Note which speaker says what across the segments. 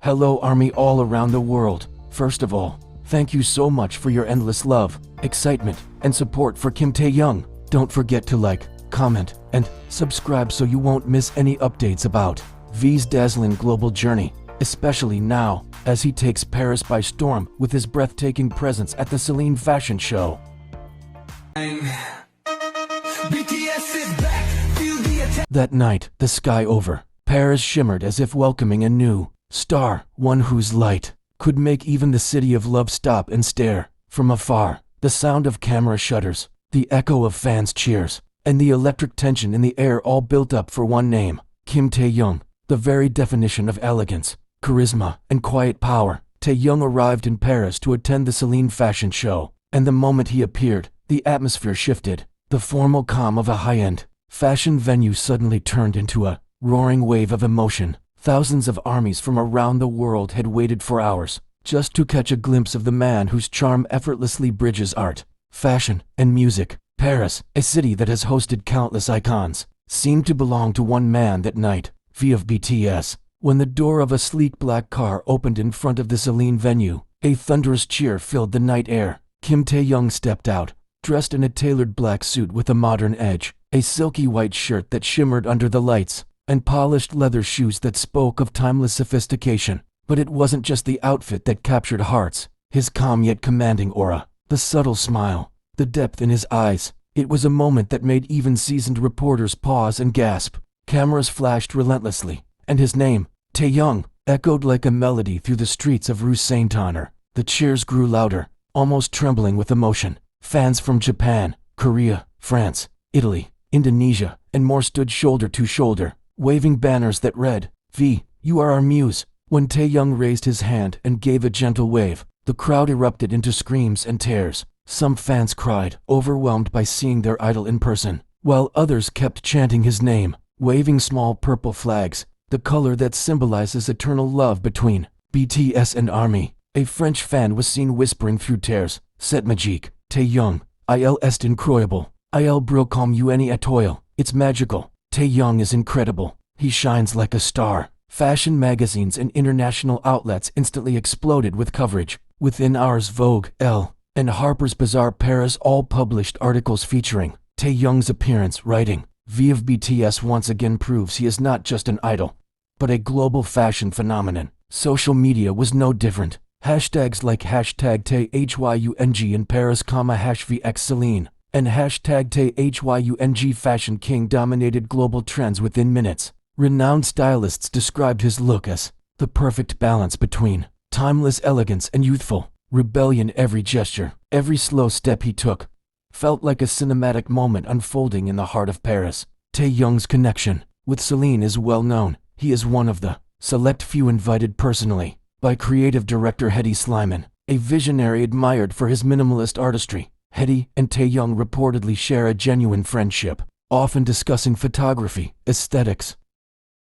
Speaker 1: Hello Army all around the world. First of all, thank you so much for your endless love, excitement, and support for Kim Taehyung. Don't forget to like, comment, and subscribe so you won't miss any updates about V's dazzling global journey, especially now, as he takes Paris by storm with his breathtaking presence at the Celine fashion show. That night, the sky over Paris shimmered as if welcoming a new star, one whose light could make even the city of love stop and stare. From afar, the sound of camera shutters, the echo of fans' cheers, and the electric tension in the air all built up for one name, Kim Taehyung, the very definition of elegance, charisma, and quiet power. Taehyung arrived in Paris to attend the Celine fashion show, and the moment he appeared, the atmosphere shifted. The formal calm of a high-end fashion venue suddenly turned into a roaring wave of emotion. Thousands of armies from around the world had waited for hours just to catch a glimpse of the man whose charm effortlessly bridges art, fashion, and music. Paris, a city that has hosted countless icons, seemed to belong to one man that night, vbts. When the door of a sleek black car opened in front of the Celine venue, a thunderous cheer filled the night air. Kim Taehyung stepped out, dressed in a tailored black suit with a modern edge, a silky white shirt that shimmered under the lights, and polished leather shoes that spoke of timeless sophistication. But it wasn't just the outfit that captured hearts, his calm yet commanding aura, the subtle smile, the depth in his eyes. It was a moment that made even seasoned reporters pause and gasp. Cameras flashed relentlessly, and his name, Taehyung, echoed like a melody through the streets of Rue Saint-Honor. The cheers grew louder, almost trembling with emotion. Fans from Japan, Korea, France, Italy, Indonesia, and more stood shoulder to shoulder, waving banners that read, "V, you are our muse." When Taehyung raised his hand and gave a gentle wave, the crowd erupted into screams and tears. Some fans cried, overwhelmed by seeing their idol in person, while others kept chanting his name, waving small purple flags, the color that symbolizes eternal love between BTS and ARMY. A French fan was seen whispering through tears, "C'est magique, Taehyung, il est incroyable, il brille comme une étoile." It's magical. Taehyung is incredible. He shines like a star. Fashion magazines and international outlets instantly exploded with coverage. Within hours, Vogue, Elle, and Harper's Bazaar Paris all published articles featuring Taehyung's appearance, writing, "vbts once again proves he is not just an idol, but a global fashion phenomenon." Social media was no different. Hashtags like hashtag taehyung in Paris, #vx Celine, and hashtag taehyung Fashion King dominated global trends within minutes. Renowned stylists described his look as the perfect balance between timeless elegance and youthful rebellion. Every gesture, every slow step he took, felt like a cinematic moment unfolding in the heart of Paris. Taehyung's connection with Celine is well known. He is one of the select few invited personally by creative director Hedy Slimane, a visionary admired for his minimalist artistry. Hedy and Taehyung reportedly share a genuine friendship, often discussing photography, aesthetics,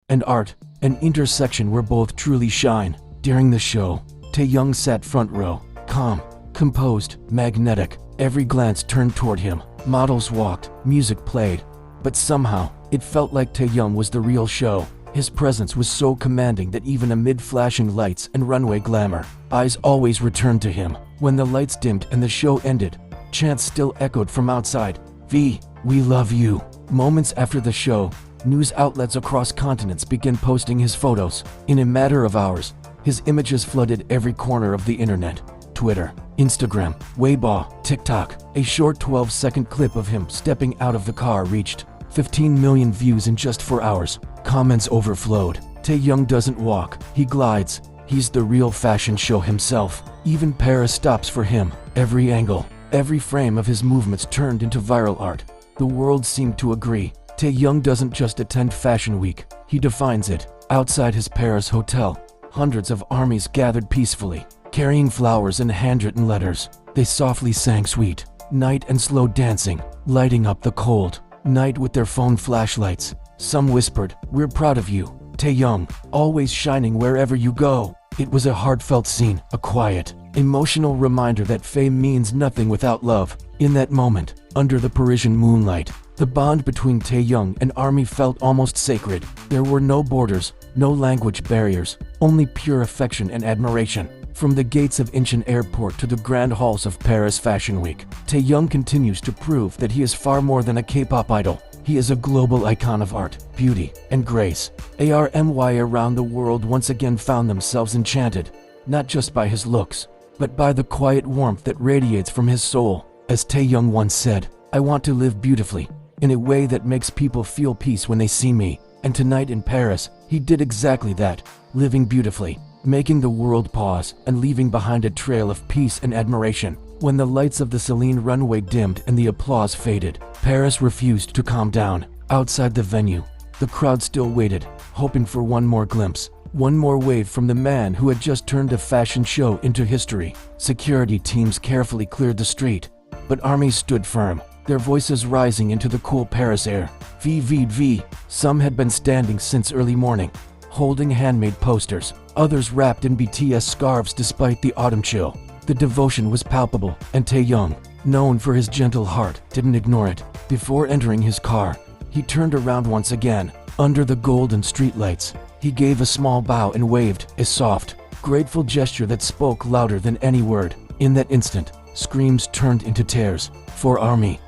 Speaker 1: and art, an intersection where both truly shine. During the show, Taehyung sat front row, calm, composed, magnetic. Every glance turned toward him. Models walked, music played, but somehow, it felt like Taehyung was the real show. His presence was so commanding that even amid flashing lights and runway glamour, eyes always returned to him. When the lights dimmed and the show ended, chants still echoed from outside, "V, we love you." Moments after the show, news outlets across continents began posting his photos. In a matter of hours, his images flooded every corner of the internet. Twitter, Instagram, Weibo, TikTok. A short 12-second clip of him stepping out of the car reached 15 million views in just 4 hours. Comments overflowed. Taehyung doesn't walk, he glides. He's the real fashion show himself. Even Paris stops for him. Every angle, every frame of his movements turned into viral art. The world seemed to agree. Taehyung doesn't just attend Fashion Week, he defines it. Outside his Paris hotel, hundreds of armies gathered peacefully, carrying flowers and handwritten letters. They softly sang Sweet Night and slow dancing, lighting up the cold night with their phone flashlights. Some whispered, "We're proud of you, Taehyung, always shining wherever you go." It was a heartfelt scene, a quiet, emotional reminder that fame means nothing without love. In that moment, under the Parisian moonlight, the bond between Taehyung and ARMY felt almost sacred. There were no borders, No language barriers, only pure affection and admiration. From the gates of Incheon Airport to the grand halls of Paris Fashion Week, Taehyung continues to prove that he is far more than a K-pop idol. He is a global icon of art, beauty, and grace. ARMY around the world once again found themselves enchanted, not just by his looks, but by the quiet warmth that radiates from his soul. As Taehyung once said, "I want to live beautifully, in a way that makes people feel peace when they see me." And tonight in Paris, he did exactly that, living beautifully, making the world pause and leaving behind a trail of peace and admiration. When the lights of the Celine runway dimmed and the applause faded, Paris refused to calm down. Outside the venue, the crowd still waited, hoping for one more glimpse, one more wave from the man who had just turned a fashion show into history. Security teams carefully cleared the street, but armies stood firm, their voices rising into the cool Paris air. VVV. Some had been standing since early morning, holding handmade posters, others wrapped in BTS scarves despite the autumn chill. The devotion was palpable, and Taehyung, known for his gentle heart, didn't ignore it. Before entering his car, he turned around once again. Under the golden streetlights, he gave a small bow and waved, a soft, grateful gesture that spoke louder than any word. In that instant, screams turned into tears. For ARMY,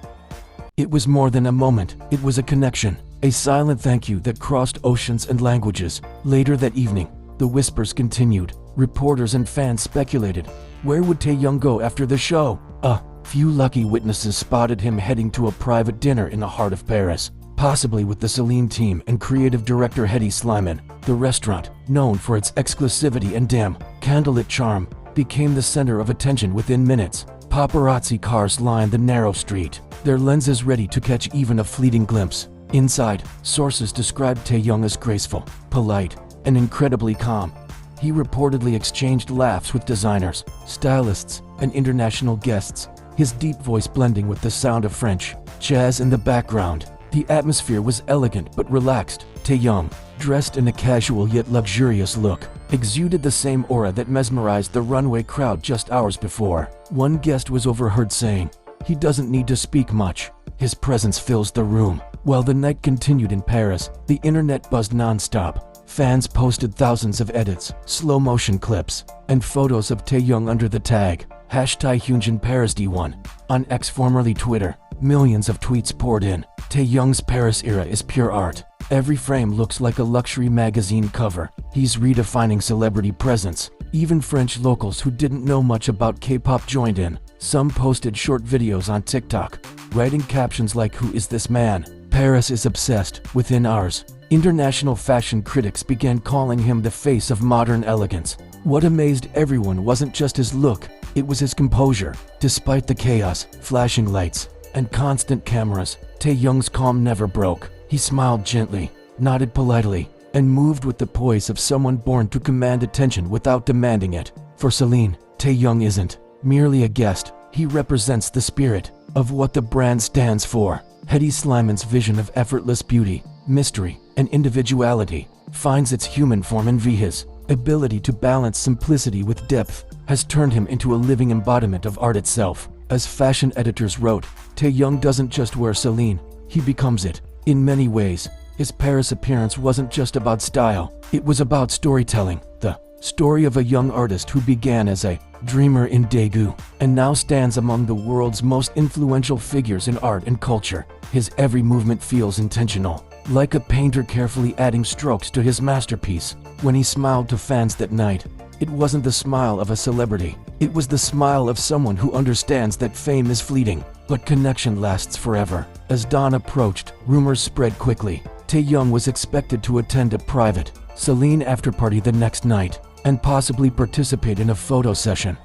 Speaker 1: it was more than a moment, it was a connection, a silent thank you that crossed oceans and languages. Later that evening, the whispers continued. Reporters and fans speculated, where would Taehyung go after the show? A few lucky witnesses spotted him heading to a private dinner in the heart of Paris, possibly with the Celine team and creative director Hedy Slimane. The restaurant, known for its exclusivity and dim, candlelit charm, became the center of attention within minutes. Paparazzi cars lined the narrow street, their lenses ready to catch even a fleeting glimpse. Inside, sources described Taehyung as graceful, polite, and incredibly calm. He reportedly exchanged laughs with designers, stylists, and international guests, his deep voice blending with the sound of French jazz in the background. The atmosphere was elegant but relaxed. Taehyung, dressed in a casual yet luxurious look, exuded the same aura that mesmerized the runway crowd just hours before. One guest was overheard saying, "He doesn't need to speak much. His presence fills the room." While the night continued in Paris, the internet buzzed non-stop. Fans posted thousands of edits, slow-motion clips, and photos of Taehyung under the tag #HyunjinParisD1. On X, formerly Twitter, millions of tweets poured in. Taehyung's Paris era is pure art. Every frame looks like a luxury magazine cover. He's redefining celebrity presence. Even French locals who didn't know much about K-pop joined in. Some posted short videos on TikTok, writing captions like, "Who is this man? Paris is obsessed." Within hours, international fashion critics began calling him the face of modern elegance. What amazed everyone wasn't just his look, it was his composure. Despite the chaos, flashing lights, and constant cameras, Taehyung's calm never broke. He smiled gently, nodded politely, and moved with the poise of someone born to command attention without demanding it. For Celine, Taehyung isn't merely a guest, he represents the spirit of what the brand stands for. Hedy Slimane's vision of effortless beauty, mystery, and individuality finds its human form in his ability to balance simplicity with depth has turned him into a living embodiment of art itself. As fashion editors wrote, Taehyung doesn't just wear Celine, he becomes it. In many ways, his Paris appearance wasn't just about style, it was about storytelling. The story of a young artist who began as a dreamer in Daegu and now stands among the world's most influential figures in art and culture. His every movement feels intentional, like a painter carefully adding strokes to his masterpiece. When he smiled to fans that night, it wasn't the smile of a celebrity, it was the smile of someone who understands that fame is fleeting, but connection lasts forever. As dawn approached, rumors spread quickly. Taehyung was expected to attend a private Celine afterparty the next night and possibly participate in a photo session.